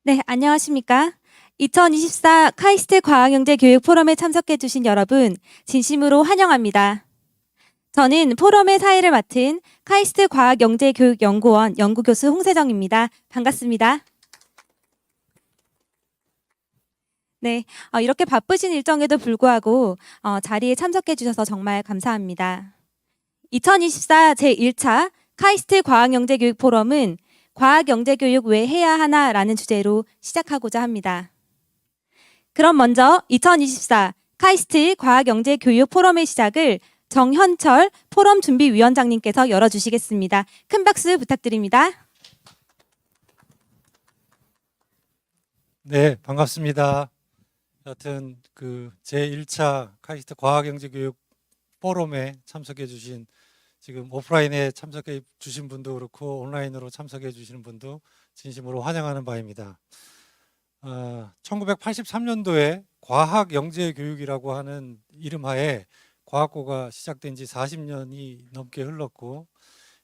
네, 안녕하십니까? 2024 카이스트 과학영재 교육 포럼에 참석해 주신 여러분, 진심으로 환영합니다. 저는 포럼의 사회를 맡은 카이스트 과학영재교육연구원 연구교수 홍세정입니다. 반갑습니다. 네, 이렇게 바쁘신 일정에도 불구하고 자리에 참석해 주셔서 정말 감사합니다. 2024 제1차 카이스트 과학영재교육 포럼은 과학영재교육 왜 해야 하나라는 주제로 시작하고자 합니다. 그럼 먼저 2024 카이스트 과학영재교육 포럼의 시작을 정현철 포럼 준비위원장님께서 열어주시겠습니다. 큰 박수 부탁드립니다. 네, 반갑습니다. 여튼 제1차 카이스트 과학영재교육 포럼에 참석해 주신, 지금 오프라인에 참석해 주신 분도 그렇고 온라인으로 참석해 주시는 분도 진심으로 환영하는 바입니다. 1983년도에 과학영재교육이라고 하는 이름하에 과학고가 시작된 지 40년이 넘게 흘렀고,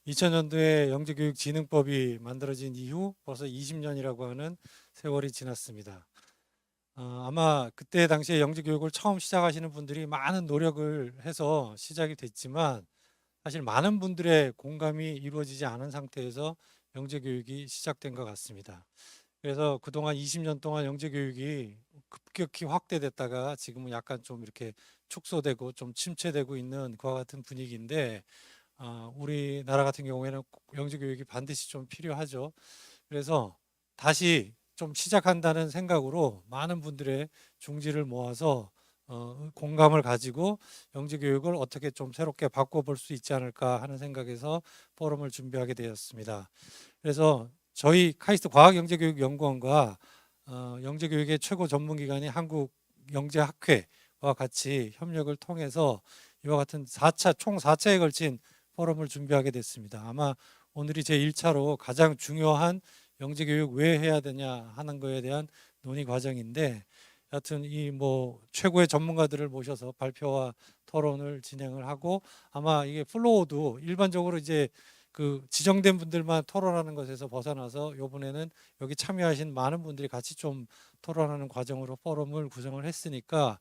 2000년도에 영재교육진흥법이 만들어진 이후 벌써 20년이라고 하는 세월이 지났습니다. 아마 그때 당시에 영재교육을 처음 시작하시는 분들이 많은 노력을 해서 시작이 됐지만, 사실 많은 분들의 공감이 이루어지지 않은 상태에서 영재교육이 시작된 것 같습니다. 그래서 그동안 20년 동안 영재교육이 급격히 확대됐다가 지금은 약간 좀 이렇게 축소되고 좀 침체되고 있는 그와 같은 분위기인데, 우리나라 같은 경우에는 영재교육이 반드시 좀 필요하죠. 그래서 다시 좀 시작한다는 생각으로 많은 분들의 중지를 모아서 공감을 가지고 영재교육을 어떻게 좀 새롭게 바꿔볼 수 있지 않을까 하는 생각에서 포럼을 준비하게 되었습니다. 그래서 저희 카이스트 과학영재교육연구원과 영재교육의 최고 전문기관인 한국영재학회와 같이 협력을 통해서 이와 같은 총 4차에 걸친 포럼을 준비하게 됐습니다. 아마 오늘이 제1차로 가장 중요한 영재교육 왜 해야 되냐 하는 거에 대한 논의 과정인데, 여하튼 이 최고의 전문가들을 모셔서 발표와 토론을 진행을 하고, 아마 이게 플로우도 일반적으로 이제 지정된 분들만 토론하는 것에서 벗어나서 이번에는 여기 참여하신 많은 분들이 같이 좀 토론하는 과정으로 포럼을 구성을 했으니까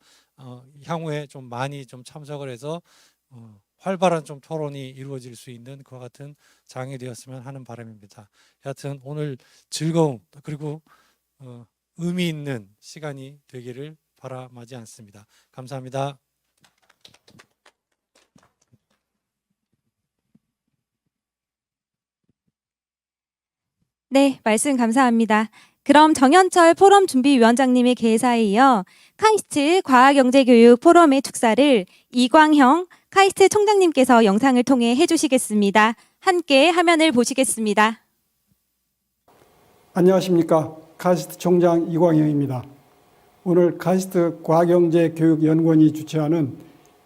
향후에 좀 많이 좀 참석을 해서 활발한 좀 토론이 이루어질 수 있는 그와 같은 장이 되었으면 하는 바람입니다. 여하튼 오늘 즐거움 그리고 의미 있는 시간이 되기를 바라마지 않습니다. 감사합니다. 네, 말씀 감사합니다. 그럼 정현철 포럼 준비위원장님의 개사에 이어 카이스트 과학영재교육 포럼의 축사를 이광형 카이스트 총장님께서 영상을 통해 해주시겠습니다. 함께 화면을 보시겠습니다. 안녕하십니까. 카이스트 총장 이광영입니다. 오늘 카이스트 과학영재교육연구원이 주최하는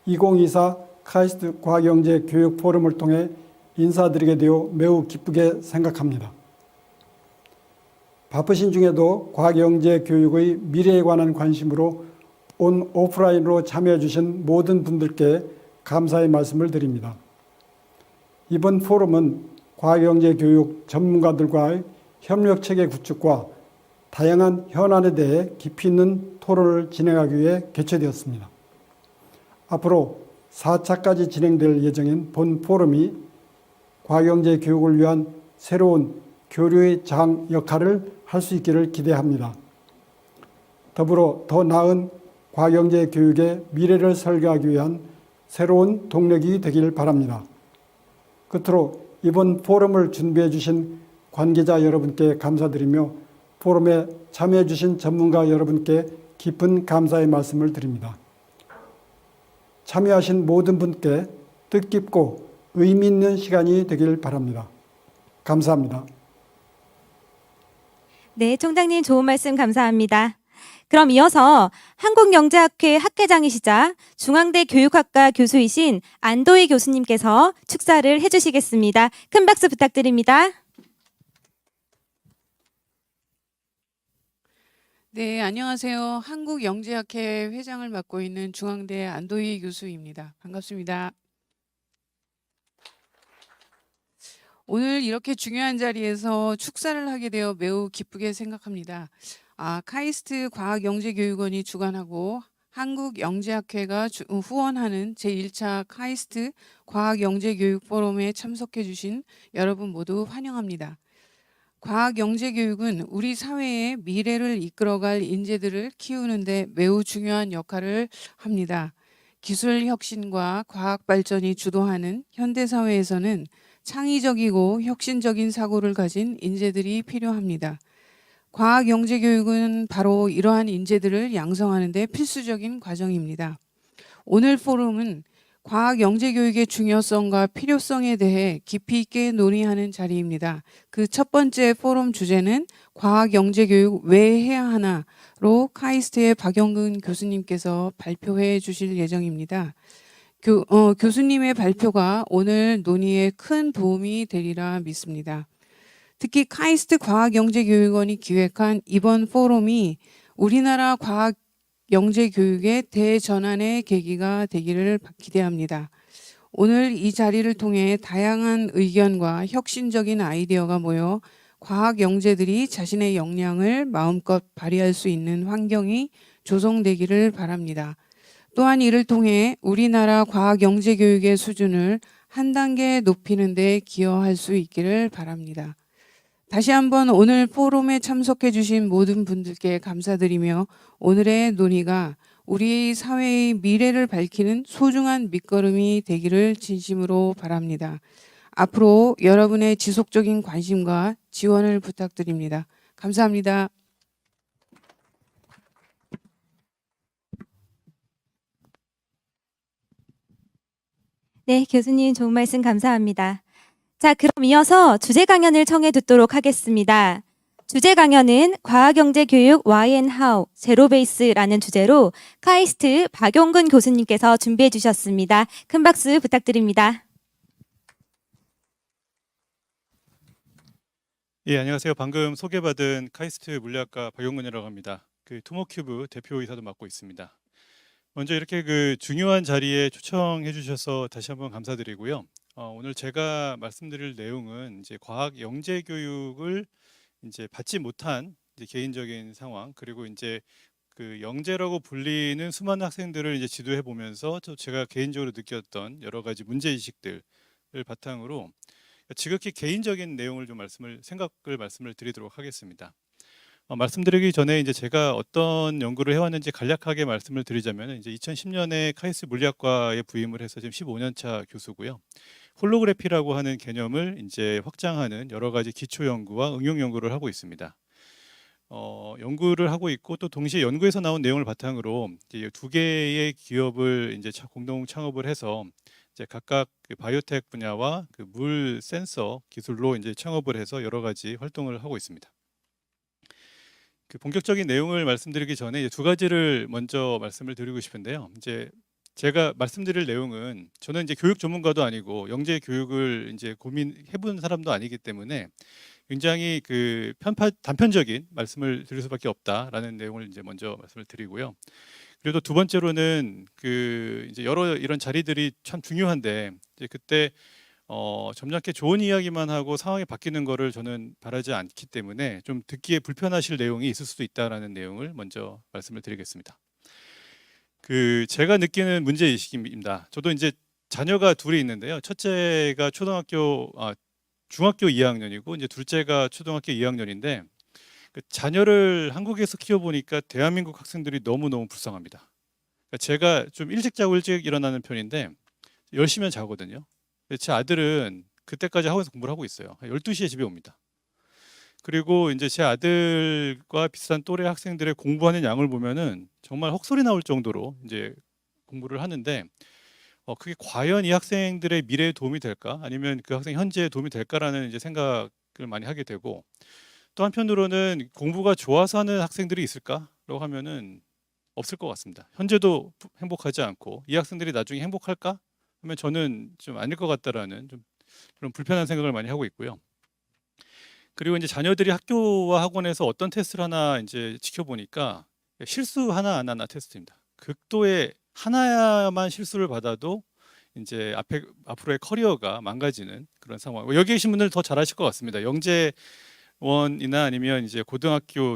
2024 카이스트 과학영재교육 포럼을 통해 인사드리게 되어 매우 기쁘게 생각합니다. 바쁘신 중에도 과학영재교육의 미래에 관한 관심으로 오프라인으로 참여해 주신 모든 분들께 감사의 말씀을 드립니다. 이번 포럼은 과학영재교육 전문가들과의 협력체계 구축과 다양한 현안에 대해 깊이 있는 토론을 진행하기 위해 개최되었습니다. 앞으로 4차까지 진행될 예정인 본 포럼이 과학영재 교육을 위한 새로운 교류의 장 역할을 할 수 있기를 기대합니다. 더불어 더 나은 과학영재 교육의 미래를 설계하기 위한 새로운 동력이 되길 바랍니다. 끝으로 이번 포럼을 준비해 주신 관계자 여러분께 감사드리며 포럼에 참여해 주신 전문가 여러분께 깊은 감사의 말씀을 드립니다. 참여하신 모든 분께 뜻깊고 의미 있는 시간이 되길 바랍니다. 감사합니다. 네, 총장님 좋은 말씀 감사합니다. 그럼 이어서 한국영재학회 학회장이시자 중앙대 교육학과 교수이신 안도희 교수님께서 축사를 해주시겠습니다. 큰 박수 부탁드립니다. 네, 안녕하세요. 한국영재학회 회장을 맡고 있는 중앙대 안도희 교수입니다. 반갑습니다. 오늘 이렇게 중요한 자리에서 축사를 하게 되어 매우 기쁘게 생각합니다. 카이스트 과학영재교육원이 주관하고 한국영재학회가 후원하는 제1차 카이스트 과학영재교육 포럼에 참석해 주신 여러분 모두 환영합니다. 과학영재교육은 우리 사회의 미래를 이끌어갈 인재들을 키우는 데 매우 중요한 역할을 합니다. 기술 혁신과 과학 발전이 주도하는 현대 사회에서는 창의적이고 혁신적인 사고를 가진 인재들이 필요합니다. 과학영재교육은 바로 이러한 인재들을 양성하는 데 필수적인 과정입니다. 오늘 포럼은 과학영재교육의 중요성과 필요성에 대해 깊이 있게 논의하는 자리입니다. 그 첫 번째 포럼 주제는 과학영재교육 왜 해야 하나로 카이스트의 박영근 교수님께서 발표해 주실 예정입니다. 교수님의 발표가 오늘 논의에 큰 도움이 되리라 믿습니다. 특히 카이스트 과학영재교육원이 기획한 이번 포럼이 우리나라 과학영재교육의 대전환의 계기가 되기를 기대합니다. 오늘 이 자리를 통해 다양한 의견과 혁신적인 아이디어가 모여 과학영재들이 자신의 역량을 마음껏 발휘할 수 있는 환경이 조성되기를 바랍니다. 또한 이를 통해 우리나라 과학영재교육의 수준을 한 단계 높이는 데 기여할 수 있기를 바랍니다. 다시 한번 오늘 포럼에 참석해 주신 모든 분들께 감사드리며 오늘의 논의가 우리 사회의 미래를 밝히는 소중한 밑거름이 되기를 진심으로 바랍니다. 앞으로 여러분의 지속적인 관심과 지원을 부탁드립니다. 감사합니다. 네, 교수님 좋은 말씀 감사합니다. 자, 그럼 이어서 주제 강연을 청해 듣도록 하겠습니다. 주제 강연은 과학영재교육 Why and How, 제로베이스라는 주제로 카이스트 박용근 교수님께서 준비해 주셨습니다. 큰 박수 부탁드립니다. 예, 안녕하세요. 방금 소개받은 카이스트 물리학과 박용근이라고 합니다. 투모큐브 대표이사도 맡고 있습니다. 먼저 이렇게 중요한 자리에 초청해 주셔서 다시 한번 감사드리고요. 오늘 제가 말씀드릴 내용은 이제 과학 영재 교육을 이제 받지 못한 이제 개인적인 상황, 그리고 이제 영재라고 불리는 수많은 학생들을 이제 지도해 보면서 제가 개인적으로 느꼈던 여러 가지 문제 의식들을 바탕으로 지극히 개인적인 내용을 좀 말씀을 드리도록 하겠습니다. 말씀드리기 전에 이제 제가 어떤 연구를 해왔는지 간략하게 말씀을 드리자면 이제 2010년에 카이스트 물리학과에 부임을 해서 지금 15년 차 교수고요. 홀로그래피라고 하는 개념을 이제 확장하는 여러 가지 기초 연구와 응용 연구를 하고 있습니다. 연구를 하고 있고 또 동시에 연구에서 나온 내용을 바탕으로 이제 두 개의 기업을 이제 공동 창업을 해서 이제 각각 바이오텍 분야와 물 센서 기술로 이제 창업을 해서 여러 가지 활동을 하고 있습니다. 본격적인 내용을 말씀드리기 전에 이제 두 가지를 먼저 말씀을 드리고 싶은데요. 이제 제가 말씀드릴 내용은 저는 이제 교육 전문가도 아니고 영재 교육을 이제 고민해본 사람도 아니기 때문에 굉장히 단편적인 말씀을 드릴 수밖에 없다라는 내용을 이제 먼저 말씀을 드리고요. 그리고 두 번째로는 이제 여러 이런 자리들이 참 중요한데 이제 그때 점잖게 좋은 이야기만 하고 상황이 바뀌는 거를 저는 바라지 않기 때문에 좀 듣기에 불편하실 내용이 있을 수도 있다라는 내용을 먼저 말씀을 드리겠습니다. 제가 느끼는 문제 의식입니다. 저도 이제 자녀가 둘이 있는데요. 첫째가 중학교 2학년이고 이제 둘째가 초등학교 2학년인데 자녀를 한국에서 키워보니까 대한민국 학생들이 너무너무 불쌍합니다. 제가 좀 일찍 자고 일찍 일어나는 편인데 10시면 자거든요. 제 아들은 그때까지 학원에서 공부를 하고 있어요. 12시에 집에 옵니다. 그리고 이제 제 아들과 비슷한 또래 학생들의 공부하는 양을 보면은 정말 헉소리 나올 정도로 이제 공부를 하는데 그게 과연 이 학생들의 미래에 도움이 될까? 아니면 그 학생 현재에 도움이 될까라는 이제 생각을 많이 하게 되고 또 한편으로는 공부가 좋아서 하는 학생들이 있을까라고 하면은 없을 것 같습니다. 현재도 행복하지 않고 이 학생들이 나중에 행복할까? 하면 저는 좀 아닐 것 같다라는 좀 그런 불편한 생각을 많이 하고 있고요. 그리고 이제 자녀들이 학교와 학원에서 어떤 테스트를 하나 이제 지켜보니까 실수 하나 안 하나 테스트입니다. 극도의 하나야만 실수를 받아도 이제 앞으로의 커리어가 망가지는 그런 상황. 여기 계신 분들 더 잘 아실 것 같습니다. 영재원이나 아니면 이제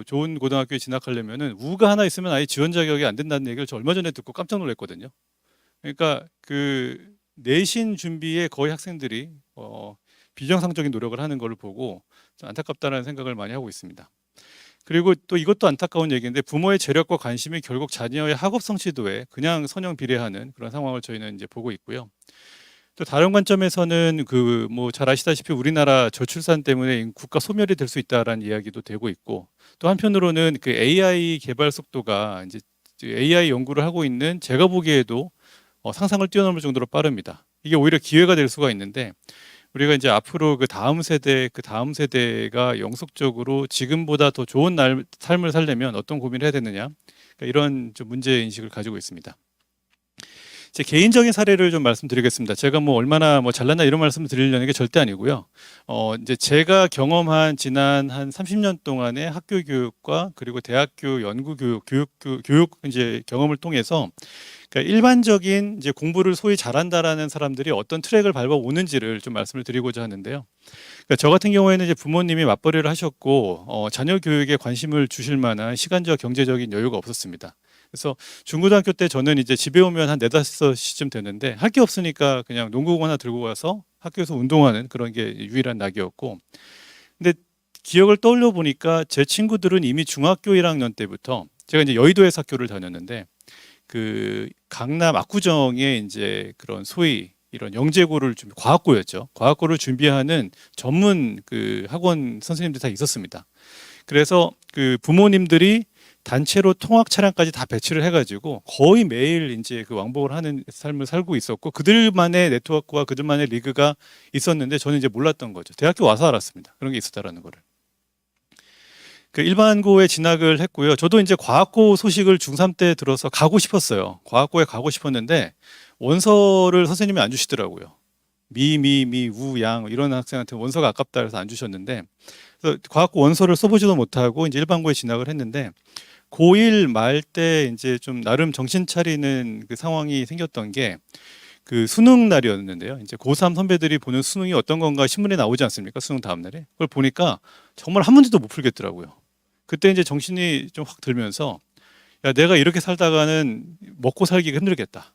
좋은 고등학교에 진학하려면은 우가 하나 있으면 아예 지원 자격이 안 된다는 얘기를 저 얼마 전에 듣고 깜짝 놀랐거든요. 그러니까 그 내신 준비에 거의 학생들이 비정상적인 노력을 하는 것을 보고 좀 안타깝다는 생각을 많이 하고 있습니다. 그리고 또 이것도 안타까운 얘기인데 부모의 재력과 관심이 결국 자녀의 학업 성취도에 그냥 선형 비례하는 그런 상황을 저희는 이제 보고 있고요. 또 다른 관점에서는 그 뭐 잘 아시다시피 우리나라 저출산 때문에 국가 소멸이 될 수 있다라는 이야기도 되고 있고, 또 한편으로는 그 AI 개발 속도가 이제 AI 연구를 하고 있는 제가 보기에도 상상을 뛰어넘을 정도로 빠릅니다. 이게 오히려 기회가 될 수가 있는데, 우리가 이제 앞으로 그 다음 세대가 영속적으로 지금보다 더 좋은 삶을 살려면 어떤 고민을 해야 되느냐, 그러니까 이런 좀 문제 인식을 가지고 있습니다. 제 개인적인 사례를 좀 말씀드리겠습니다. 제가 뭐 얼마나 뭐 잘났나 이런 말씀을 드리려는 게 절대 아니고요. 이제 제가 경험한 지난 한 30년 동안의 학교 교육과 그리고 대학교 연구 교육 이제 경험을 통해서, 그러니까 일반적인 이제 공부를 소위 잘한다라는 사람들이 어떤 트랙을 밟아 오는지를 좀 말씀을 드리고자 하는데요. 그러니까 저 같은 경우에는 이제 부모님이 맞벌이를 하셨고 자녀 교육에 관심을 주실 만한 시간적 경제적인 여유가 없었습니다. 그래서 중고등학교 때 저는 이제 집에 오면 한 4-5시쯤 되는데 할 게 없으니까 그냥 농구공 하나 들고 가서 학교에서 운동하는 그런 게 유일한 낙이었고, 근데 기억을 떠올려 보니까 제 친구들은 이미 중학교 1학년 때부터, 제가 이제 여의도에서 학교를 다녔는데 그 강남 압구정에 이제 그런 소위 이런 영재고를 과학고였죠. 과학고를 준비하는 전문 그 학원 선생님들이 다 있었습니다. 그래서 그 부모님들이 단체로 통학 차량까지 다 배치를 해가지고 거의 매일 이제 그 왕복을 하는 삶을 살고 있었고, 그들만의 네트워크와 그들만의 리그가 있었는데 저는 이제 몰랐던 거죠. 대학교 와서 알았습니다. 그런 게 있었다라는 거를. 그 일반고에 진학을 했고요. 저도 이제 과학고 소식을 중3 때 들어서 가고 싶었어요. 과학고에 가고 싶었는데 원서를 선생님이 안 주시더라고요. 우, 양 이런 학생한테 원서가 아깝다 해서 안 주셨는데, 그래서 과학고 원서를 써보지도 못하고 이제 일반고에 진학을 했는데, 고1 말 때 이제 좀 나름 정신 차리는 그 상황이 생겼던 게 그 수능 날이었는데요. 이제 고3 선배들이 보는 수능이 어떤 건가 신문에 나오지 않습니까? 수능 다음 날에. 그걸 보니까 정말 한 문제도 못 풀겠더라고요. 그때 이제 정신이 좀 확 들면서, 야, 내가 이렇게 살다가는 먹고 살기가 힘들겠다.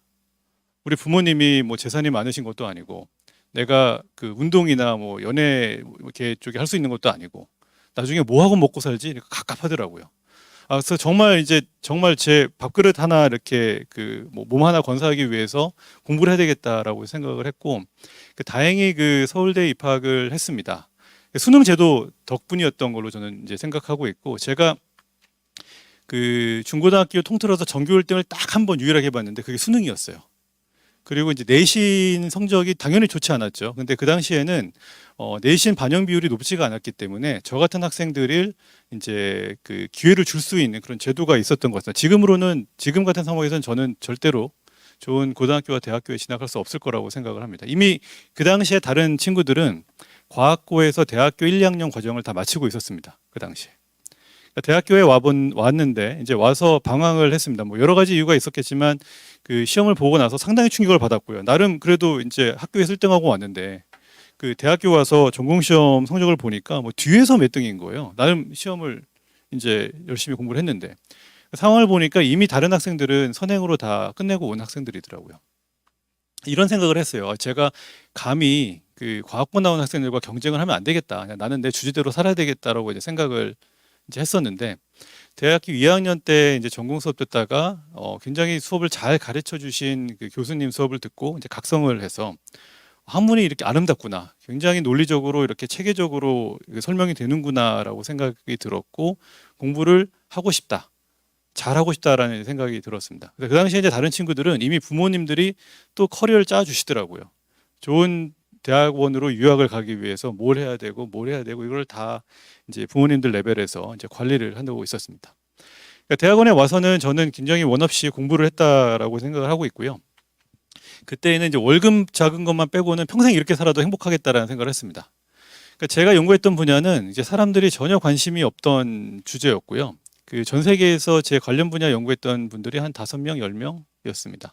우리 부모님이 뭐 재산이 많으신 것도 아니고, 내가 그 운동이나 뭐 연애 이렇게 쪽에 할 수 있는 것도 아니고, 나중에 뭐 하고 먹고 살지? 이렇게 갑갑하더라고요. 그래서 정말 제 밥그릇 하나 이렇게 그 몸 하나 건사하기 위해서 공부를 해야 되겠다라고 생각을 했고, 다행히 그 서울대에 입학을 했습니다. 수능 제도 덕분이었던 걸로 저는 이제 생각하고 있고, 제가 그 중고등학교 통틀어서 전교 1등을 딱 한 번 유일하게 해봤는데 그게 수능이었어요. 그리고 이제 내신 성적이 당연히 좋지 않았죠. 근데 그 당시에는 내신 반영 비율이 높지가 않았기 때문에 저 같은 학생들을 이제 그 기회를 줄 수 있는 그런 제도가 있었던 것 같아요. 지금 같은 상황에서는 저는 절대로 좋은 고등학교와 대학교에 진학할 수 없을 거라고 생각을 합니다. 이미 그 당시에 다른 친구들은 과학고에서 대학교 1, 2학년 과정을 다 마치고 있었습니다. 그 당시에. 대학교에 왔는데 이제 와서 방황을 했습니다. 뭐 여러 가지 이유가 있었겠지만 그 시험을 보고 나서 상당히 충격을 받았고요. 나름 그래도 이제 학교에 1등하고 왔는데 그 대학교 와서 전공시험 성적을 보니까 뭐 뒤에서 몇 등인 거예요. 나름 시험을 이제 열심히 공부를 했는데 상황을 보니까 이미 다른 학생들은 선행으로 다 끝내고 온 학생들이더라고요. 이런 생각을 했어요. 제가 감히 그 과학고 나온 학생들과 경쟁을 하면 안 되겠다. 그냥 나는 내 주제대로 살아야 되겠다라고 이제 생각을 이제 했었는데, 대학교 2학년 때 이제 전공 수업 듣다가 굉장히 수업을 잘 가르쳐 주신 그 교수님 수업을 듣고 이제 각성을 해서 한문이 이렇게 아름답구나, 굉장히 논리적으로 이렇게 체계적으로 설명이 되는구나라고 생각이 들었고, 공부를 하고 싶다, 잘하고 싶다라는 생각이 들었습니다. 그 당시에 이제 다른 친구들은 이미 부모님들이 또 커리어를 짜 주시더라고요. 좋은 대학원으로 유학을 가기 위해서 뭘 해야 되고 이걸 다 이제 부모님들 레벨에서 이제 관리를 하고 있었습니다. 그러니까 대학원에 와서는 저는 굉장히 원 없이 공부를 했다라고 생각을 하고 있고요. 그때는 이제 월급 작은 것만 빼고는 평생 이렇게 살아도 행복하겠다라는 생각을 했습니다. 그러니까 제가 연구했던 분야는 이제 사람들이 전혀 관심이 없던 주제였고요. 그 전 세계에서 제 관련 분야 연구했던 분들이 한 5명, 10명이었습니다.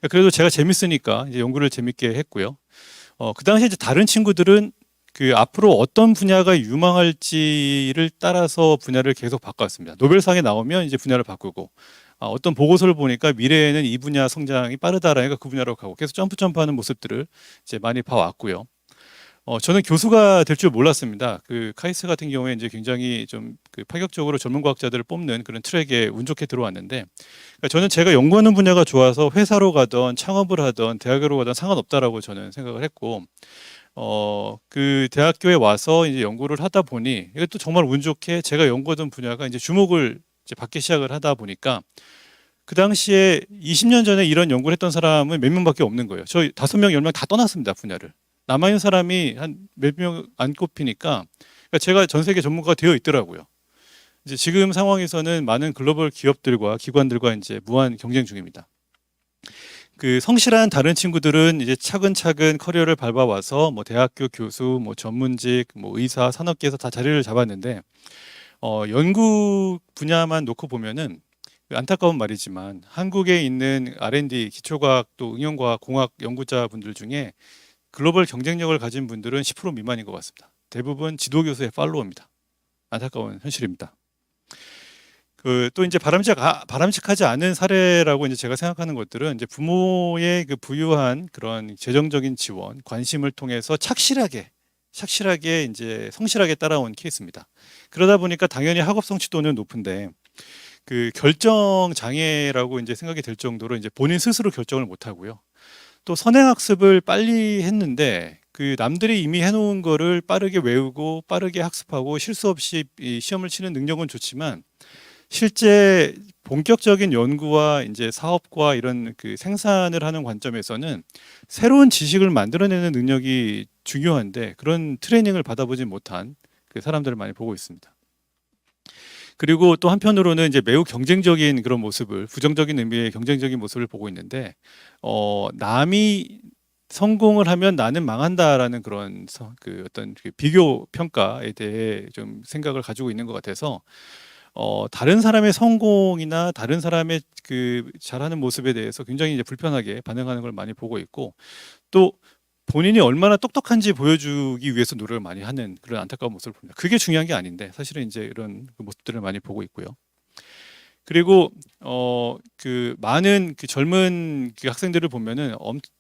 그래도 제가 재밌으니까 이제 연구를 재밌게 했고요. 그 당시에 이제 다른 친구들은 그 앞으로 어떤 분야가 유망할지를 따라서 분야를 계속 바꿨습니다. 노벨상에 나오면 이제 분야를 바꾸고, 어떤 보고서를 보니까 미래에는 이 분야 성장이 빠르다라니까 그 분야로 가고 계속 점프하는 모습들을 이제 많이 봐왔고요. 저는 교수가 될 줄 몰랐습니다. 그 카이스트 같은 경우에 이제 굉장히 좀 그 파격적으로 젊은 과학자들을 뽑는 그런 트랙에 운 좋게 들어왔는데, 그러니까 저는 제가 연구하는 분야가 좋아서 회사로 가던 창업을 하던 대학으로 가던 상관없다라고 저는 생각을 했고, 그 대학교에 와서 이제 연구를 하다 보니 이것도 정말 운 좋게 제가 연구하던 분야가 이제 주목을 이제 받기 시작을 하다 보니까 그 당시에 20년 전에 이런 연구를 했던 사람은 몇 명밖에 없는 거예요. 저희 5명, 10명 다 떠났습니다, 분야를. 남아있는 사람이 한 몇 명 안 꼽히니까 그러니까 제가 전 세계 전문가가 되어 있더라고요. 이제 지금 상황에서는 많은 글로벌 기업들과 기관들과 이제 무한 경쟁 중입니다. 그 성실한 다른 친구들은 이제 차근차근 커리어를 밟아와서 뭐 대학교 교수, 뭐 전문직, 뭐 의사, 산업계에서 다 자리를 잡았는데 연구 분야만 놓고 보면은 안타까운 말이지만 한국에 있는 R&D, 기초과학 또 응용과학, 공학 연구자분들 중에 글로벌 경쟁력을 가진 분들은 10% 미만인 것 같습니다. 대부분 지도교수의 팔로워입니다. 안타까운 현실입니다. 또 이제 바람직하지 않은 사례라고 이제 제가 생각하는 것들은 이제 부모의 그 부유한 그런 재정적인 지원, 관심을 통해서 착실하게 이제 성실하게 따라온 케이스입니다. 그러다 보니까 당연히 학업 성취도는 높은데 그 결정 장애라고 이제 생각이 될 정도로 이제 본인 스스로 결정을 못 하고요. 또 선행학습을 빨리 했는데 그 남들이 이미 해놓은 거를 빠르게 외우고 빠르게 학습하고 실수 없이 이 시험을 치는 능력은 좋지만 실제 본격적인 연구와 이제 사업과 이런 그 생산을 하는 관점에서는 새로운 지식을 만들어내는 능력이 중요한데 그런 트레이닝을 받아보지 못한 그 사람들을 많이 보고 있습니다. 그리고 또 한편으로는 이제 매우 경쟁적인 그런 모습을, 부정적인 의미의 경쟁적인 모습을 보고 있는데, 남이 성공을 하면 나는 망한다라는 그런 그 어떤 그 비교 평가에 대해 좀 생각을 가지고 있는 것 같아서, 다른 사람의 성공이나 다른 사람의 그 잘하는 모습에 대해서 굉장히 이제 불편하게 반응하는 걸 많이 보고 있고, 또 본인이 얼마나 똑똑한지 보여주기 위해서 노력을 많이 하는 그런 안타까운 모습을 봅니다. 그게 중요한 게 아닌데 사실은 이제 이런 그 모습들을 많이 보고 있고요. 그리고 그 많은 그 젊은 그 학생들을 보면은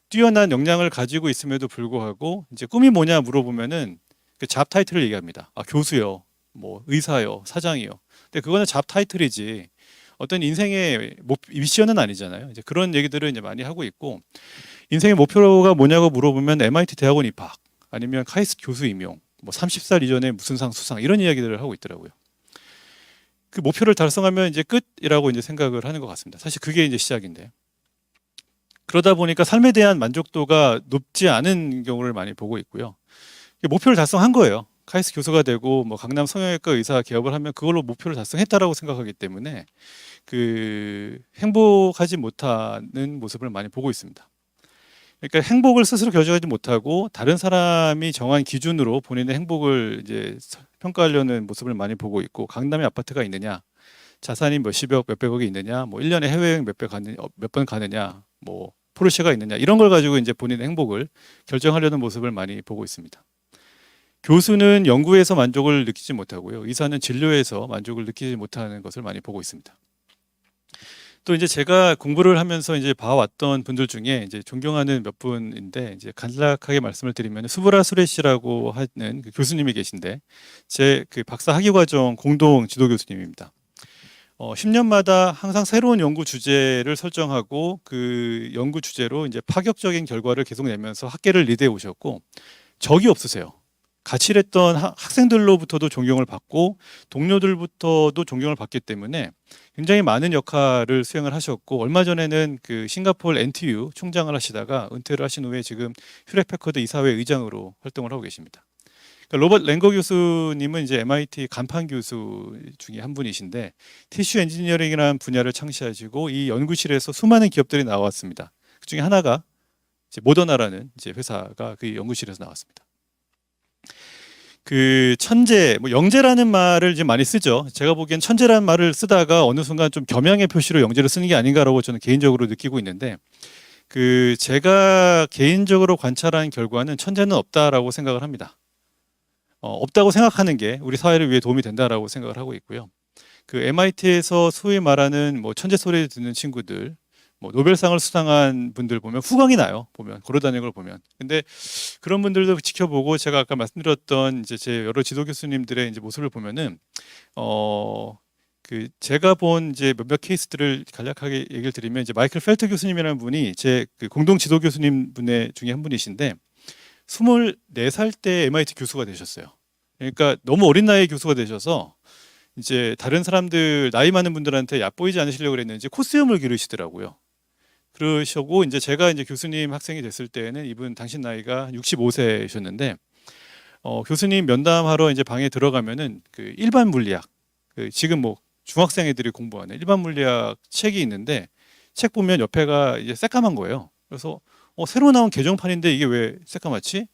뛰어난 역량을 가지고 있음에도 불구하고 이제 꿈이 뭐냐 물어보면은 그 잡 타이틀을 얘기합니다. 교수요, 뭐 의사요, 사장이요. 근데 그거는 잡 타이틀이지 어떤 인생의 미션은 아니잖아요. 이제 그런 얘기들을 이제 많이 하고 있고, 인생의 목표가 뭐냐고 물어보면 MIT 대학원 입학, 아니면 카이스트 교수 임용, 뭐 30살 이전에 무슨 상 수상 이런 이야기들을 하고 있더라고요. 그 목표를 달성하면 이제 끝이라고 이제 생각을 하는 것 같습니다. 사실 그게 이제 시작인데, 그러다 보니까 삶에 대한 만족도가 높지 않은 경우를 많이 보고 있고요. 목표를 달성한 거예요. 카이스트 교수가 되고 뭐 강남 성형외과 의사 개업을 하면 그걸로 목표를 달성했다라고 생각하기 때문에 그 행복하지 못하는 모습을 많이 보고 있습니다. 그러니까 행복을 스스로 결정하지 못하고 다른 사람이 정한 기준으로 본인의 행복을 이제 평가하려는 모습을 많이 보고 있고, 강남에 아파트가 있느냐, 자산이 몇십억, 몇백억이 있느냐, 뭐 1년에 해외여행 몇 번 가느냐, 뭐 포르쉐가 있느냐, 이런 걸 가지고 이제 본인의 행복을 결정하려는 모습을 많이 보고 있습니다. 교수는 연구에서 만족을 느끼지 못하고요. 의사는 진료에서 만족을 느끼지 못하는 것을 많이 보고 있습니다. 또 이제 제가 공부를 하면서 이제 봐왔던 분들 중에 이제 존경하는 몇 분인데, 이제 간략하게 말씀을 드리면 수브라 수레시라고 하는 그 교수님이 계신데, 제 그 박사 학위과정 공동 지도 교수님입니다. 10년마다 항상 새로운 연구 주제를 설정하고 그 연구 주제로 이제 파격적인 결과를 계속 내면서 학계를 리드해 오셨고, 적이 없으세요. 같이 일했던 학생들로부터도 존경을 받고 동료들부터도 존경을 받기 때문에 굉장히 많은 역할을 수행을 하셨고, 얼마 전에는 그 싱가포르 NTU 총장을 하시다가 은퇴를 하신 후에 지금 휴렛 패커드 이사회 의장으로 활동을 하고 계십니다. 그러니까 로버트 랭거 교수님은 이제 MIT 간판 교수 중에 한 분이신데, 티슈 엔지니어링이라는 분야를 창시하시고 이 연구실에서 수많은 기업들이 나왔습니다. 그 중에 하나가 이제 모더나라는 이제 회사가 그 연구실에서 나왔습니다. 그 천재, 뭐 영재라는 말을 이제 많이 쓰죠. 제가 보기엔 천재라는 말을 쓰다가 어느 순간 좀 겸양의 표시로 영재를 쓰는 게 아닌가라고 저는 개인적으로 느끼고 있는데, 제가 개인적으로 관찰한 결과는 천재는 없다라고 생각을 합니다. 없다고 생각하는 게 우리 사회를 위해 도움이 된다라고 생각을 하고 있고요. MIT에서 소위 말하는 뭐 천재 소리 듣는 친구들, 뭐 노벨상을 수상한 분들 보면 후광이 나요. 보면 걸어다니는 걸 보면. 근데 그런 분들도 지켜보고 제가 아까 말씀드렸던 이제 제 여러 지도 교수님들의 이제 모습을 보면은 제가 본 이제 몇몇 케이스들을 간략하게 얘기를 드리면 이제 마이클 펠트 교수님이라는 분이 제 공동 지도 교수님 분의 중에 한 분이신데 24살 때 MIT 교수가 되셨어요. 그러니까 너무 어린 나이에 교수가 되셔서 이제 다른 사람들 나이 많은 분들한테 얕보이지 않으시려고 그랬는지 코스염을 기르시더라고요. 그러시고 이제 제가 이제 교수님 학생이 됐을 때는 이분 당신 나이가 65세셨는데 교수님 면담하러 이제 방에 들어가면은 일반 물리학 지금 뭐 중학생 애들이 공부하는 일반 물리학 책이 있는데 책 보면 옆에가 이제 새까만 거예요. 그래서 새로 나온 개정판인데 이게 왜 새까맣지?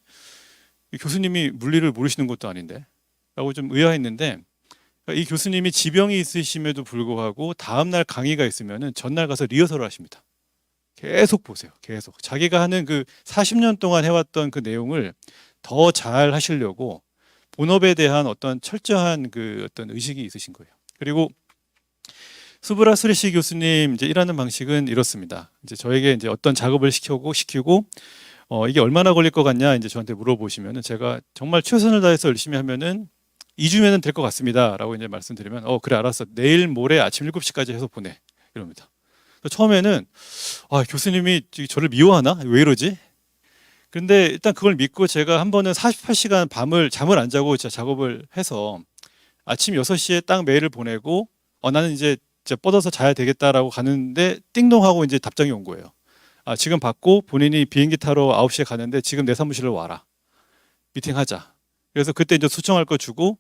교수님이 물리를 모르시는 것도 아닌데 라고 좀 의아했는데 이 교수님이 지병이 있으심에도 불구하고 다음날 강의가 있으면은 전날 가서 리허설을 하십니다. 계속 보세요. 계속. 자기가 하는 40년 동안 해왔던 그 내용을 더 잘 하시려고 본업에 대한 어떤 철저한 어떤 의식이 있으신 거예요. 그리고 수브라 수레시 교수님 이제 일하는 방식은 이렇습니다. 이제 저에게 이제 어떤 작업을 시키고 이게 얼마나 걸릴 것 같냐 이제 저한테 물어보시면은 제가 정말 최선을 다해서 열심히 하면은 2주면은 될 것 같습니다라고 이제 말씀드리면 그래 알았어. 내일 모레 아침 7시까지 해서 보내. 이럽니다. 처음에는 교수님이 저를 미워하나? 왜 이러지? 근데 일단 그걸 믿고 제가 한 번은 48시간 잠을 안 자고 진짜 작업을 해서 아침 6시에 딱 메일을 보내고 나는 이제 뻗어서 자야 되겠다라고 가는데 띵동하고 이제 답장이 온 거예요. 지금 받고 본인이 비행기 타러 9시에 가는데 지금 내 사무실로 와라. 미팅하자. 그래서 그때 이제 수청할 거 주고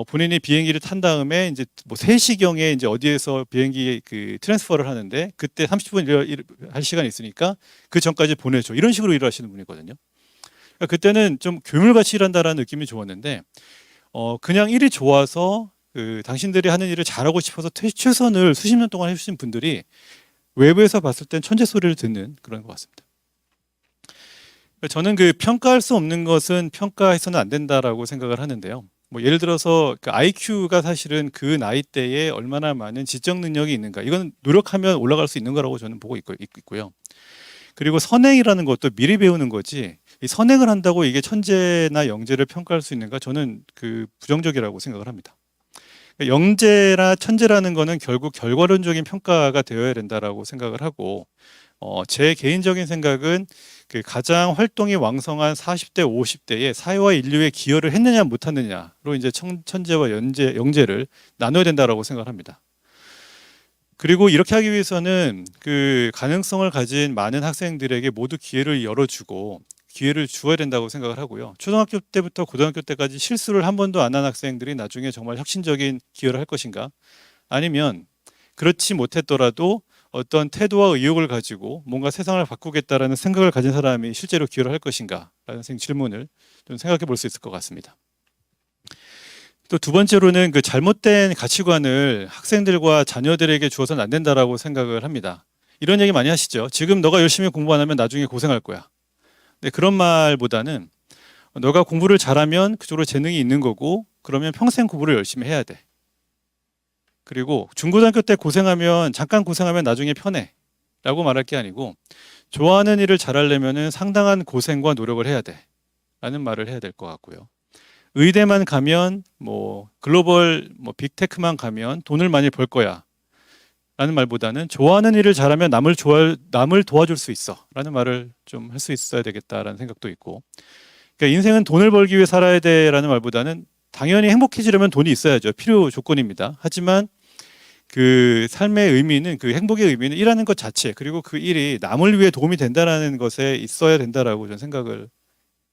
본인이 비행기를 탄 다음에 이제 뭐 3시경에 이제 어디에서 비행기 트랜스퍼를 하는데 그때 30분 할 시간이 있으니까 그 전까지 보내줘. 이런 식으로 일을 하시는 분이거든요. 그러니까 그때는 좀 괴물같이 일한다라는 느낌이 좋았는데 그냥 일이 좋아서 당신들이 하는 일을 잘하고 싶어서 최선을 수십 년 동안 해주신 분들이 외부에서 봤을 땐 천재 소리를 듣는 그런 것 같습니다. 저는 평가할 수 없는 것은 평가해서는 안 된다라고 생각을 하는데요. 뭐 예를 들어서 IQ가 사실은 그 나이대에 얼마나 많은 지적 능력이 있는가 이건 노력하면 올라갈 수 있는 거라고 저는 보고 있고요. 그리고 선행이라는 것도 미리 배우는 거지 이 선행을 한다고 이게 천재나 영재를 평가할 수 있는가 저는 부정적이라고 생각을 합니다. 영재나 천재라는 거는 결국 결과론적인 평가가 되어야 된다라고 생각을 하고 제 개인적인 생각은 가장 활동이 왕성한 40대, 50대에 사회와 인류에 기여를 했느냐 못했느냐로 이제 천재와 영재를 나눠야 된다라고 생각을 합니다. 그리고 이렇게 하기 위해서는 가능성을 가진 많은 학생들에게 모두 기회를 열어주고 기회를 주어야 된다고 생각을 하고요. 초등학교 때부터 고등학교 때까지 실수를 한 번도 안 한 학생들이 나중에 정말 혁신적인 기여를 할 것인가? 아니면 그렇지 못했더라도 어떤 태도와 의욕을 가지고 뭔가 세상을 바꾸겠다라는 생각을 가진 사람이 실제로 기여를 할 것인가? 라는 질문을 좀 생각해 볼 수 있을 것 같습니다. 또 두 번째로는 잘못된 가치관을 학생들과 자녀들에게 주어서는 안 된다라고 생각을 합니다. 이런 얘기 많이 하시죠. 지금 너가 열심히 공부 안 하면 나중에 고생할 거야. 네, 그런 말보다는 너가 공부를 잘하면 그쪽으로 재능이 있는 거고 그러면 평생 공부를 열심히 해야 돼. 그리고 중고등학교 때 잠깐 고생하면 나중에 편해 라고 말할 게 아니고 좋아하는 일을 잘하려면 상당한 고생과 노력을 해야 돼 라는 말을 해야 될 것 같고요. 의대만 가면 글로벌 빅테크만 가면 돈을 많이 벌 거야 라는 말보다는 좋아하는 일을 잘하면 남을 도와줄 수 있어 라는 말을 좀 할 수 있어야 되겠다라는 생각도 있고 그러니까 인생은 돈을 벌기 위해 살아야 돼 라는 말보다는 당연히 행복해지려면 돈이 있어야죠. 필요 조건입니다. 하지만 삶의 의미는 행복의 의미는 일하는 것 자체 그리고 그 일이 남을 위해 도움이 된다는 것에 있어야 된다라고 저는 생각을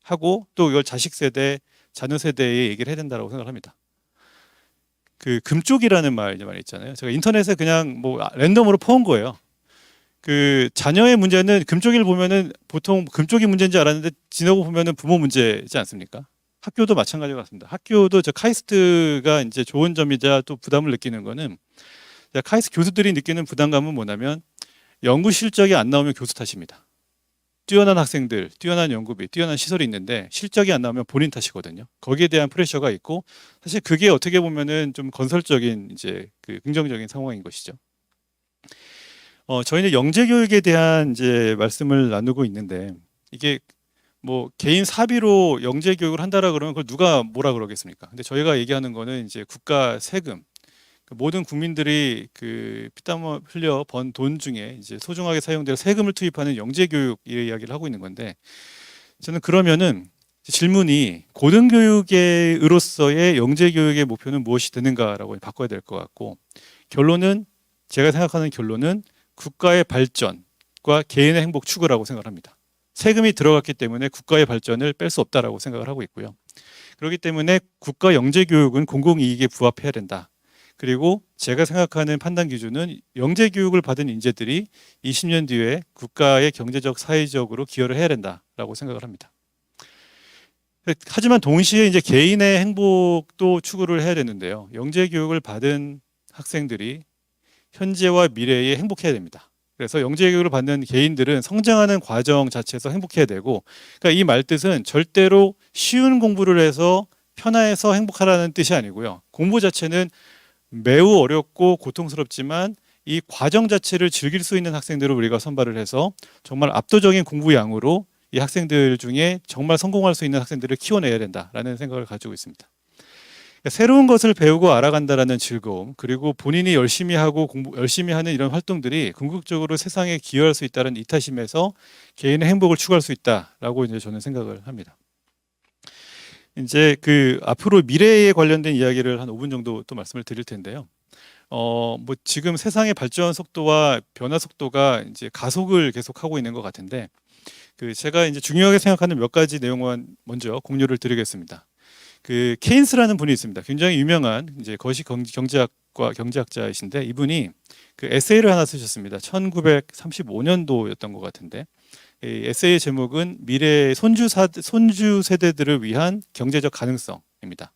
하고 또 이걸 자식 세대, 자녀 세대에 얘기를 해야 된다고 생각을 합니다. 금쪽이라는 말 있잖아요. 제가 인터넷에 그냥 랜덤으로 퍼온 거예요. 자녀의 문제는 금쪽이를 보면은 보통 금쪽이 문제인지 알았는데 지나고 보면은 부모 문제지 않습니까? 학교도 마찬가지 같습니다. 학교도 카이스트가 이제 좋은 점이자 또 부담을 느끼는 거는 카이스트 교수들이 느끼는 부담감은 뭐냐면 연구 실적이 안 나오면 교수 탓입니다. 뛰어난 학생들, 뛰어난 연구비, 뛰어난 시설이 있는데 실적이 안 나오면 본인 탓이거든요. 거기에 대한 프레셔가 있고 사실 그게 어떻게 보면은 좀 건설적인 이제 그 긍정적인 상황인 것이죠. 저희는 영재 교육에 대한 이제 말씀을 나누고 있는데 이게 뭐 개인 사비로 영재 교육을 한다라 그러면 그걸 누가 뭐라 그러겠습니까? 근데 저희가 얘기하는 거는 이제 국가 세금, 그 모든 국민들이 그 피땀 흘려 번 돈 중에 이제 소중하게 사용될 세금을 투입하는 영재 교육 이야기를 하고 있는 건데 저는 그러면은 질문이 고등교육으로서의 영재 교육의 목표는 무엇이 되는가라고 바꿔야 될 것 같고 결론은 제가 생각하는 결론은 국가의 발전과 개인의 행복 추구라고 생각을 합니다. 세금이 들어갔기 때문에 국가의 발전을 뺄 수 없다라고 생각을 하고 있고요. 그렇기 때문에 국가 영재 교육은 공공이익에 부합해야 된다. 그리고 제가 생각하는 판단 기준은 영재 교육을 받은 인재들이 20년 뒤에 국가의 경제적, 사회적으로 기여를 해야 된다라고 생각을 합니다. 하지만 동시에 이제 개인의 행복도 추구를 해야 되는데요. 영재 교육을 받은 학생들이 현재와 미래에 행복해야 됩니다. 그래서 영재 교육을 받는 개인들은 성장하는 과정 자체에서 행복해야 되고, 그러니까 이 말뜻은 절대로 쉬운 공부를 해서 편해서 행복하라는 뜻이 아니고요. 공부 자체는 매우 어렵고 고통스럽지만 이 과정 자체를 즐길 수 있는 학생들을 우리가 선발을 해서 정말 압도적인 공부 양으로 이 학생들 중에 정말 성공할 수 있는 학생들을 키워내야 된다라는 생각을 가지고 있습니다. 새로운 것을 배우고 알아간다라는 즐거움, 그리고 본인이 열심히 하고 열심히 하는 이런 활동들이 궁극적으로 세상에 기여할 수 있다는 이타심에서 개인의 행복을 추구할 수 있다라고 이제 저는 생각을 합니다. 이제 그 앞으로 미래에 관련된 이야기를 한 5분 정도 또 말씀을 드릴 텐데요. 뭐 지금 세상의 발전 속도와 변화 속도가 이제 가속을 계속하고 있는 것 같은데, 그 제가 이제 중요하게 생각하는 몇 가지 내용만 먼저 공유를 드리겠습니다. 그 케인스라는 분이 있습니다. 굉장히 유명한 이제 거시 경제학과 경제학자이신데 이분이 그 에세이를 하나 쓰셨습니다. 1935년도였던 것 같은데 이 에세이의 제목은 미래의 손주 세대들을 위한 경제적 가능성입니다.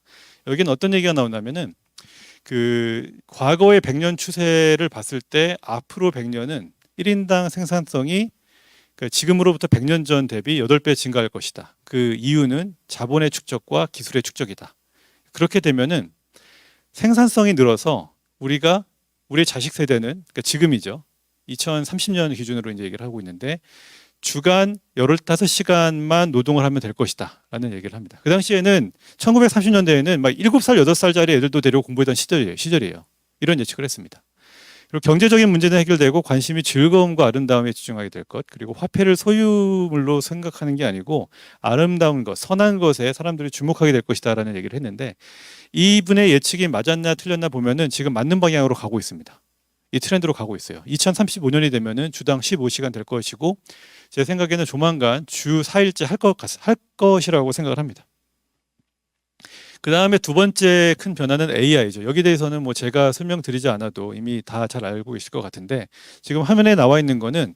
여기는 어떤 얘기가 나오냐면은 그 과거의 100년 추세를 봤을 때 앞으로 100년은 1인당 생산성이 지금으로부터 100년 전 대비 8배 증가할 것이다. 그 이유는 자본의 축적과 기술의 축적이다. 그렇게 되면은 생산성이 늘어서 우리의 자식 세대는 그러니까 지금이죠. 2030년 기준으로 이제 얘기를 하고 있는데 주간 15시간만 노동을 하면 될 것이다 라는 얘기를 합니다. 그 당시에는 1930년대에는 막 7살, 8살짜리 애들도 데리고 공부했던 시절이에요. 이런 예측을 했습니다. 그리고 경제적인 문제는 해결되고 관심이 즐거움과 아름다움에 집중하게 될 것, 그리고 화폐를 소유물로 생각하는 게 아니고 아름다운 것, 선한 것에 사람들이 주목하게 될 것이다 라는 얘기를 했는데 이분의 예측이 맞았나 틀렸나 보면은 지금 맞는 방향으로 가고 있습니다. 이 트렌드로 가고 있어요. 2035년이 되면은 주당 15시간 될 것이고 제 생각에는 조만간 주 4일째 할 것이라고 생각을 합니다. 그 다음에 두 번째 큰 변화는 AI죠. 여기 대해서는 뭐 제가 설명드리지 않아도 이미 다 잘 알고 계실 것 같은데 지금 화면에 나와 있는 거는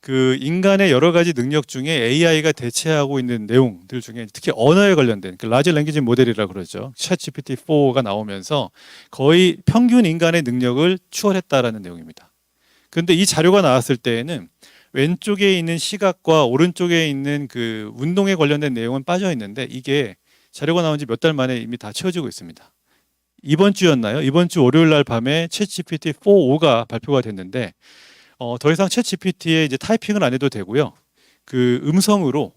그 인간의 여러 가지 능력 중에 AI가 대체하고 있는 내용들 중에 특히 언어에 관련된 그 라지 랭귀지 모델이라고 그러죠. 챗GPT-4가 나오면서 거의 평균 인간의 능력을 추월했다라는 내용입니다. 그런데 이 자료가 나왔을 때에는 왼쪽에 있는 시각과 오른쪽에 있는 그 운동에 관련된 내용은 빠져 있는데 이게 자료가 나온 지 몇 달 만에 이미 다 채워지고 있습니다. 이번 주였나요? 이번 주 월요일 날 밤에 챗GPT 4.5가 발표가 됐는데 더 이상 챗GPT에 이제 타이핑을 안 해도 되고요. 그 음성으로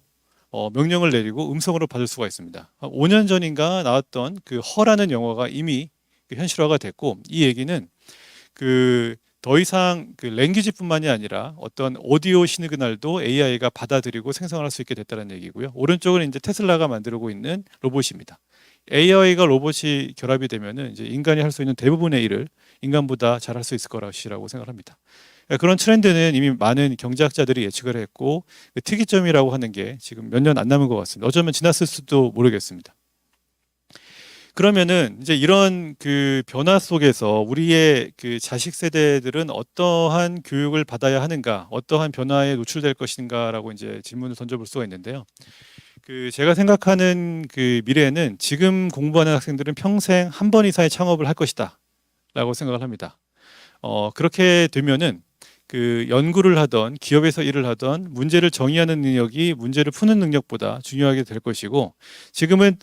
명령을 내리고 음성으로 받을 수가 있습니다. 5년 전인가 나왔던 그 허라는 영화가 이미 현실화가 됐고 이 얘기는 그 더 이상 그 랭귀지뿐만이 아니라 어떤 오디오 시그널도 AI가 받아들이고 생성할 수 있게 됐다는 얘기고요. 오른쪽은 이제 테슬라가 만들고 있는 로봇입니다. AI가 로봇이 결합이 되면은 이제 인간이 할 수 있는 대부분의 일을 인간보다 잘할 수 있을 거라고 생각합니다. 그런 트렌드는 이미 많은 경제학자들이 예측을 했고 그 특이점이라고 하는 게 지금 몇 년 안 남은 것 같습니다. 어쩌면 지났을 수도 모르겠습니다. 그러면은 이제 이런 그 변화 속에서 우리의 그 자식 세대들은 어떠한 교육을 받아야 하는가, 어떠한 변화에 노출될 것인가라고 이제 질문을 던져볼 수가 있는데요. 그 제가 생각하는 그 미래에는 지금 공부하는 학생들은 평생 한 번 이상의 창업을 할 것이다라고 생각을 합니다. 그렇게 되면은 그 연구를 하던 기업에서 일을 하던 문제를 정의하는 능력이 문제를 푸는 능력보다 중요하게 될 것이고, 지금은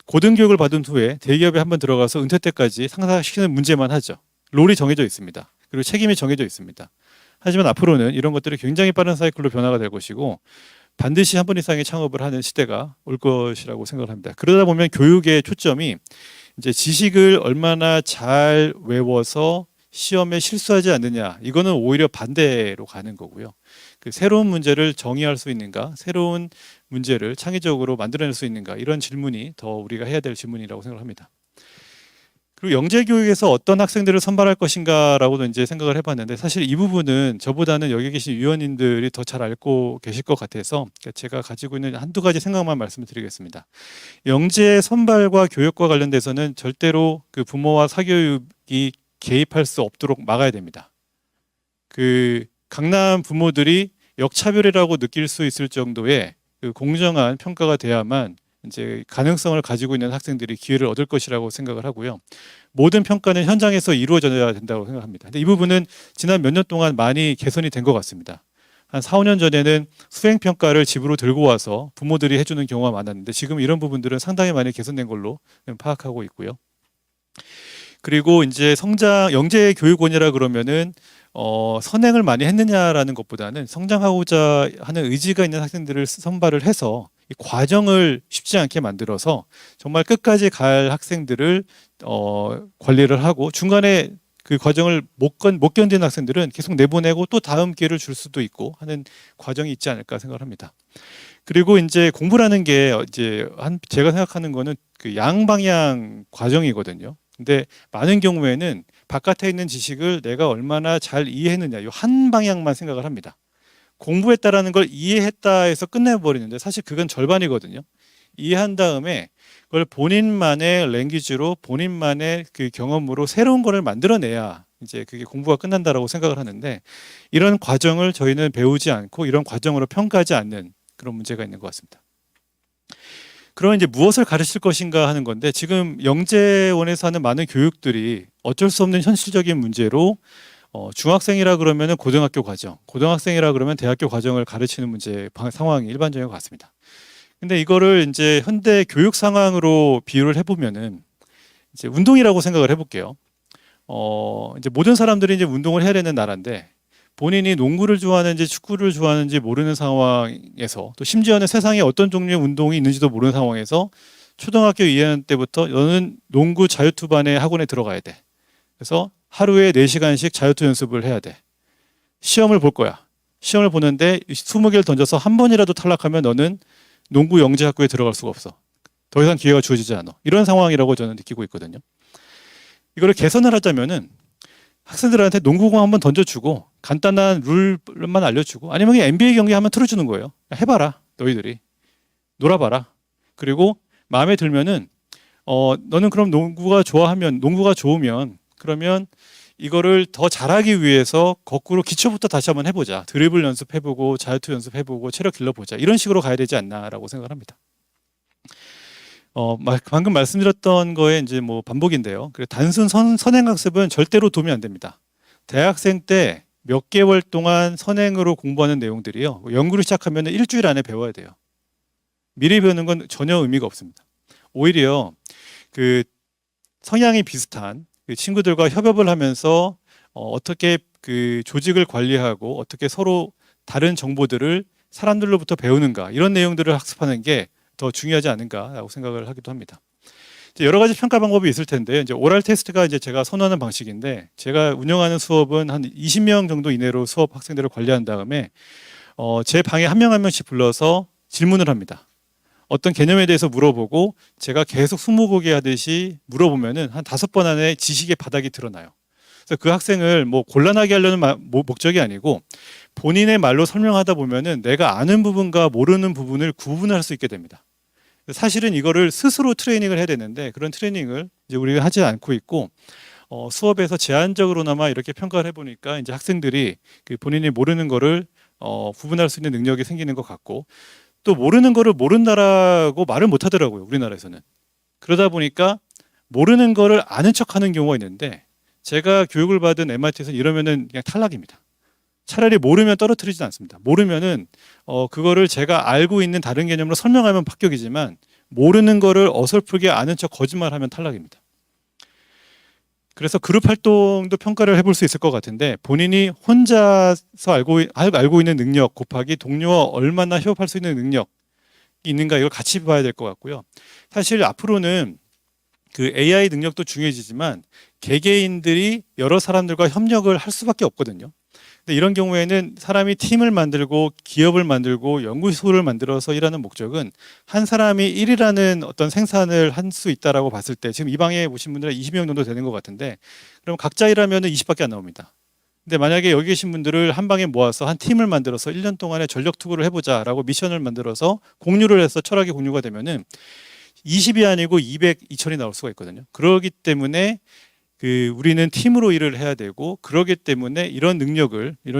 고등교육을 받은 후에 대기업에 한번 들어가서 은퇴 때까지 상사시키는 문제만 하죠. 롤이 정해져 있습니다. 그리고 책임이 정해져 있습니다. 하지만 앞으로는 이런 것들이 굉장히 빠른 사이클로 변화가 될 것이고, 반드시 한 번 이상의 창업을 하는 시대가 올 것이라고 생각을 합니다. 그러다 보면 교육의 초점이 이제 지식을 얼마나 잘 외워서 시험에 실수하지 않느냐, 이거는 오히려 반대로 가는 거고요. 그 새로운 문제를 정의할 수 있는가, 새로운 문제를 창의적으로 만들어낼 수 있는가, 이런 질문이 더 우리가 해야 될 질문이라고 생각합니다. 그리고 영재교육에서 어떤 학생들을 선발할 것인가라고도 이제 생각을 해봤는데, 사실 이 부분은 저보다는 여기 계신 위원님들이 더 잘 알고 계실 것 같아서 제가 가지고 있는 한두 가지 생각만 말씀을 드리겠습니다. 영재 선발과 교육과 관련돼서는 절대로 그 부모와 사교육이 개입할 수 없도록 막아야 됩니다. 그 강남 부모들이 역차별이라고 느낄 수 있을 정도의 그 공정한 평가가 돼야만 이제 가능성을 가지고 있는 학생들이 기회를 얻을 것이라고 생각을 하고요. 모든 평가는 현장에서 이루어져야 된다고 생각합니다. 근데 이 부분은 지난 몇 년 동안 많이 개선이 된 것 같습니다. 한 4, 5년 전에는 수행평가를 집으로 들고 와서 부모들이 해주는 경우가 많았는데, 지금 이런 부분들은 상당히 많이 개선된 걸로 파악하고 있고요. 그리고 이제 영재교육원이라 그러면은 선행을 많이 했느냐라는 것보다는 성장하고자 하는 의지가 있는 학생들을 선발을 해서 이 과정을 쉽지 않게 만들어서 정말 끝까지 갈 학생들을 관리를 하고, 중간에 그 과정을 못 견디는 학생들은 계속 내보내고 또 다음 기회를 줄 수도 있고 하는 과정이 있지 않을까 생각을 합니다. 그리고 이제 공부라는 게 이제 제가 생각하는 거는 그 양방향 과정이거든요. 근데 많은 경우에는 바깥에 있는 지식을 내가 얼마나 잘 이해했느냐, 이 한 방향만 생각을 합니다. 공부했다라는 걸 이해했다 해서 끝내버리는데 사실 그건 절반이거든요. 이해한 다음에 그걸 본인만의 랭귀지로, 본인만의 그 경험으로 새로운 거를 만들어내야 이제 그게 공부가 끝난다라고 생각을 하는데, 이런 과정을 저희는 배우지 않고 이런 과정으로 평가하지 않는 그런 문제가 있는 것 같습니다. 그럼 이제 무엇을 가르칠 것인가 하는 건데, 지금 영재원에서 하는 많은 교육들이 어쩔 수 없는 현실적인 문제로 중학생이라 그러면 고등학교 과정, 고등학생이라 그러면 대학교 과정을 가르치는 문제 상황이 일반적인 것 같습니다. 근데 이거를 이제 현대 교육 상황으로 비유를 해보면은 이제 운동이라고 생각을 해볼게요. 이제 모든 사람들이 이제 운동을 해야 되는 나라인데, 본인이 농구를 좋아하는지 축구를 좋아하는지 모르는 상황에서, 또 심지어는 세상에 어떤 종류의 운동이 있는지도 모르는 상황에서 초등학교 2학년 때부터 너는 농구 자유투반의 학원에 들어가야 돼. 그래서 하루에 4시간씩 자유투 연습을 해야 돼. 시험을 볼 거야. 시험을 보는데 20개를 던져서 한 번이라도 탈락하면 너는 농구 영재학교에 들어갈 수가 없어. 더 이상 기회가 주어지지 않아. 이런 상황이라고 저는 느끼고 있거든요. 이거를 개선을 하자면은 학생들한테 농구공 한번 던져주고 간단한 룰만 알려주고, 아니면 그냥 NBA 경기 한번 틀어주는 거예요. 해봐라, 너희들이 놀아봐라. 그리고 마음에 들면은 너는 그럼 농구가 좋으면 그러면 이거를 더 잘하기 위해서 거꾸로 기초부터 다시 한번 해보자. 드리블 연습해보고 자유투 연습해보고 체력 길러보자. 이런 식으로 가야 되지 않나라고 생각을 합니다. 방금 말씀드렸던 거에 이제 뭐 반복인데요. 단순 선행학습은 절대로 도움이 안 됩니다. 대학생 때 몇 개월 동안 선행으로 공부하는 내용들이요, 연구를 시작하면 일주일 안에 배워야 돼요. 미리 배우는 건 전혀 의미가 없습니다. 오히려 그 성향이 비슷한 그 친구들과 협업을 하면서 어떻게 그 조직을 관리하고 어떻게 서로 다른 정보들을 사람들로부터 배우는가, 이런 내용들을 학습하는 게 더 중요하지 않은가라고 생각을 하기도 합니다. 이제 여러 가지 평가 방법이 있을 텐데, 이제 오랄 테스트가 이제 제가 선호하는 방식인데, 제가 운영하는 수업은 한 20명 정도 이내로 수업 학생들을 관리한 다음에 제 방에 한 명 한 명씩 불러서 질문을 합니다. 어떤 개념에 대해서 물어보고 제가 계속 스무고개 하듯이 물어보면은 한 5번 안에 지식의 바닥이 드러나요. 그래서 그 학생을 뭐 곤란하게 하려는 목적이 아니고, 본인의 말로 설명하다 보면은 내가 아는 부분과 모르는 부분을 구분할 수 있게 됩니다. 사실은 이거를 스스로 트레이닝을 해야 되는데, 그런 트레이닝을 이제 우리가 하지 않고 있고, 수업에서 제한적으로나마 이렇게 평가를 해보니까 이제 학생들이 그 본인이 모르는 거를 구분할 수 있는 능력이 생기는 것 같고, 또 모르는 거를 모른다라고 말을 못 하더라고요, 우리나라에서는. 그러다 보니까 모르는 거를 아는 척하는 경우가 있는데, 제가 교육을 받은 MIT에서는 이러면은 그냥 탈락입니다. 차라리 모르면 떨어뜨리진 않습니다. 모르면은 그거를 제가 알고 있는 다른 개념으로 설명하면 합격이지만 모르는 거를 어설프게 아는 척 거짓말하면 탈락입니다. 그래서 그룹 활동도 평가를 해볼 수 있을 것 같은데 본인이 혼자서 알고 있는 능력 곱하기 동료와 얼마나 협업할 수 있는 능력이 있는가 이걸 같이 봐야 될 것 같고요. 사실 앞으로는 그 AI 능력도 중요해지지만 개개인들이 여러 사람들과 협력을 할 수밖에 없거든요. 근데 이런 경우에는 사람이 팀을 만들고 기업을 만들고 연구소를 만들어서 일하는 목적은 한 사람이 일이라는 어떤 생산을 할 수 있다라고 봤을 때 지금 이 방에 오신 분들은 20명 정도 되는 것 같은데 그럼 각자 일하면 20밖에 안 나옵니다. 근데 만약에 여기 계신 분들을 한 방에 모아서 한 팀을 만들어서 1년 동안에 전력 투구를 해보자라고 미션을 만들어서 공유를 해서 철학이 공유가 되면은 20이 아니고 200, 2000이 나올 수가 있거든요. 그렇기 때문에 우리는 팀으로 일을 해야 되고 그러기 때문에 이런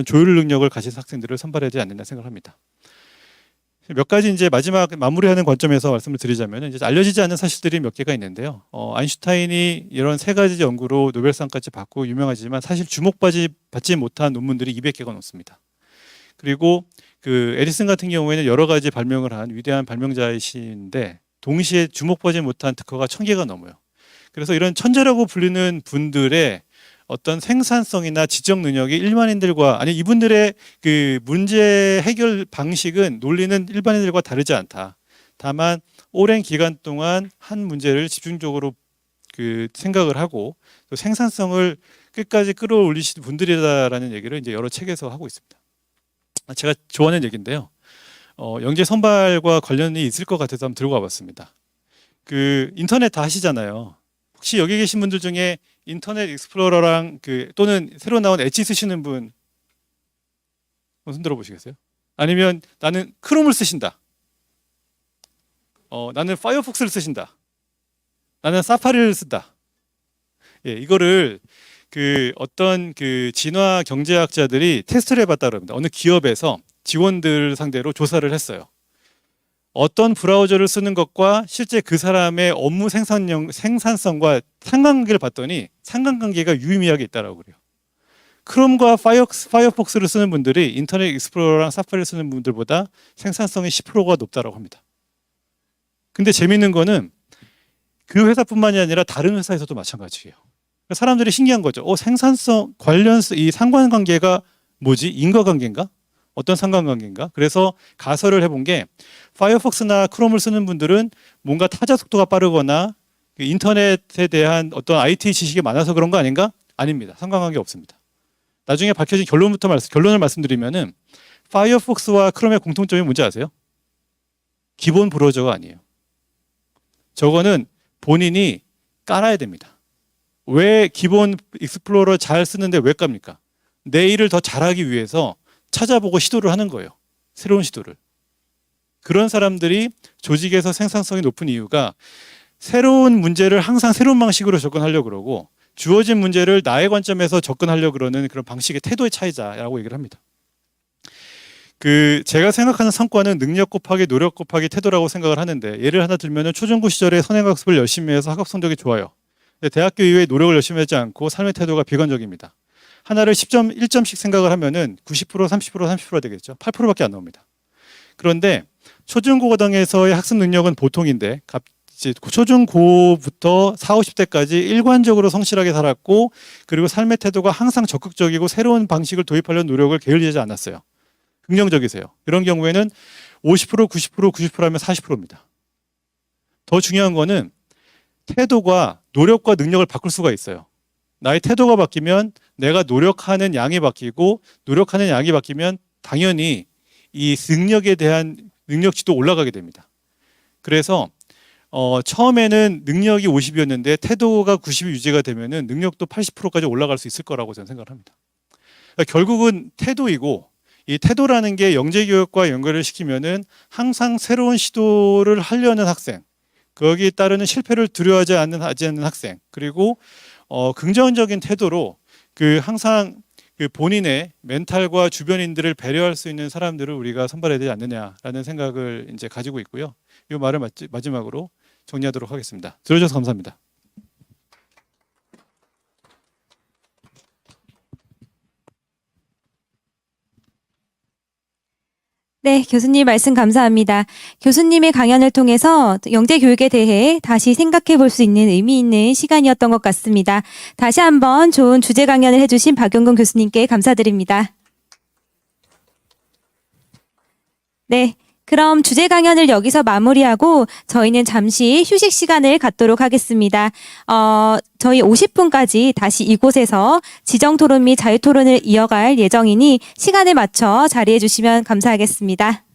조율 능력을 가진 학생들을 선발해야 되지 않는다 생각합니다. 몇 가지 이제 마지막 마무리하는 관점에서 말씀을 드리자면 이제 알려지지 않은 사실들이 몇 개가 있는데요. 아인슈타인이 이런 세 가지 연구로 노벨상까지 받고 유명하지만 사실 주목받지 못한 논문들이 200개가 넘습니다. 그리고 에디슨 같은 경우에는 여러 가지 발명을 한 위대한 발명자이신데 동시에 주목받지 못한 특허가 1000개가 넘어요. 그래서 이런 천재라고 불리는 분들의 어떤 생산성이나 지적 능력이 일반인들과 아니 이분들의 문제 해결 방식은 논리는 일반인들과 다르지 않다. 다만 오랜 기간 동안 한 문제를 집중적으로 생각을 하고 또 생산성을 끝까지 끌어올리신 분들이다라는 얘기를 이제 여러 책에서 하고 있습니다. 제가 좋아하는 얘기인데요. 영재 선발과 관련이 있을 것 같아서 한번 들고 와봤습니다. 인터넷 다 하시잖아요. 혹시 여기 계신 분들 중에 인터넷 익스플로러랑 또는 새로 나온 엣지 쓰시는 분 손 들어보시겠어요? 아니면 나는 크롬을 쓰신다. 나는 파이어폭스를 쓰신다. 나는 사파리를 쓴다. 예, 이거를 어떤 진화 경제학자들이 테스트를 해봤다고 합니다. 어느 기업에서 직원들 상대로 조사를 했어요. 어떤 브라우저를 쓰는 것과 실제 그 사람의 업무 생산성과 상관관계를 봤더니 상관관계가 유의미하게 있다고 그래요. 크롬과 파이어폭스를 쓰는 분들이 인터넷 익스플로러랑 사파리를 쓰는 분들보다 생산성이 10%가 높다고 합니다. 근데 재밌는 거는 그 회사뿐만이 아니라 다른 회사에서도 마찬가지예요. 사람들이 신기한 거죠. 생산성 이 상관관계가 뭐지? 인과관계인가? 어떤 상관관계인가? 그래서 가설을 해본 게 파이어폭스나 크롬을 쓰는 분들은 뭔가 타자 속도가 빠르거나 인터넷에 대한 어떤 IT 지식이 많아서 그런 거 아닌가? 아닙니다. 상관관계 없습니다. 나중에 밝혀진 결론을 말씀드리면은 파이어폭스와 크롬의 공통점이 뭔지 아세요? 기본 브라우저가 아니에요. 저거는 본인이 깔아야 됩니다. 왜 기본 익스플로러 잘 쓰는데 왜 깝니까? 내 일을 더 잘하기 위해서 찾아보고 시도를 하는 거예요. 새로운 시도를. 그런 사람들이 조직에서 생산성이 높은 이유가 새로운 문제를 항상 새로운 방식으로 접근하려고 그러고 주어진 문제를 나의 관점에서 접근하려고 그러는 그런 방식의 태도의 차이자라고 얘기를 합니다. 제가 생각하는 성과는 능력 곱하기 노력 곱하기 태도라고 생각을 하는데 예를 하나 들면 초중고 시절에 선행학습을 열심히 해서 학업 성적이 좋아요. 근데 대학교 이후에 노력을 열심히 하지 않고 삶의 태도가 비관적입니다. 하나를 10점, 1점씩 생각을 하면은 90%, 30%, 30%가 되겠죠. 8%밖에 안 나옵니다. 그런데 초중고등에서의 학습 능력은 보통인데 초중고부터 40, 50대까지 일관적으로 성실하게 살았고 그리고 삶의 태도가 항상 적극적이고 새로운 방식을 도입하려는 노력을 게을리하지 않았어요. 긍정적이세요. 이런 경우에는 50%, 90%, 90%하면 40%입니다. 더 중요한 거는 태도가 노력과 능력을 바꿀 수가 있어요. 나의 태도가 바뀌면 내가 노력하는 양이 바뀌고 노력하는 양이 바뀌면 당연히 이 능력에 대한 능력치도 올라가게 됩니다. 그래서 처음에는 능력이 50이었는데 태도가 90이 유지가 되면은 능력도 80%까지 올라갈 수 있을 거라고 저는 생각을 합니다. 그러니까 결국은 태도이고 이 태도라는 게 영재교육과 연결을 시키면은 항상 새로운 시도를 하려는 학생, 거기에 따르는 실패를 두려워하지 않는 학생, 그리고 긍정적인 태도로 항상 본인의 멘탈과 주변인들을 배려할 수 있는 사람들을 우리가 선발해야 되지 않느냐라는 생각을 이제 가지고 있고요. 이 말을 마지막으로 정리하도록 하겠습니다. 들어주셔서 감사합니다. 네, 교수님 말씀 감사합니다. 교수님의 강연을 통해서 영재 교육에 대해 다시 생각해 볼 수 있는 의미 있는 시간이었던 것 같습니다. 다시 한번 좋은 주제 강연을 해주신 박용근 교수님께 감사드립니다. 네, 그럼 주제 강연을 여기서 마무리하고 저희는 잠시 휴식 시간을 갖도록 하겠습니다. 저희 50분까지 다시 이곳에서 지정 토론 및 자유 토론을 이어갈 예정이니 시간에 맞춰 자리해 주시면 감사하겠습니다.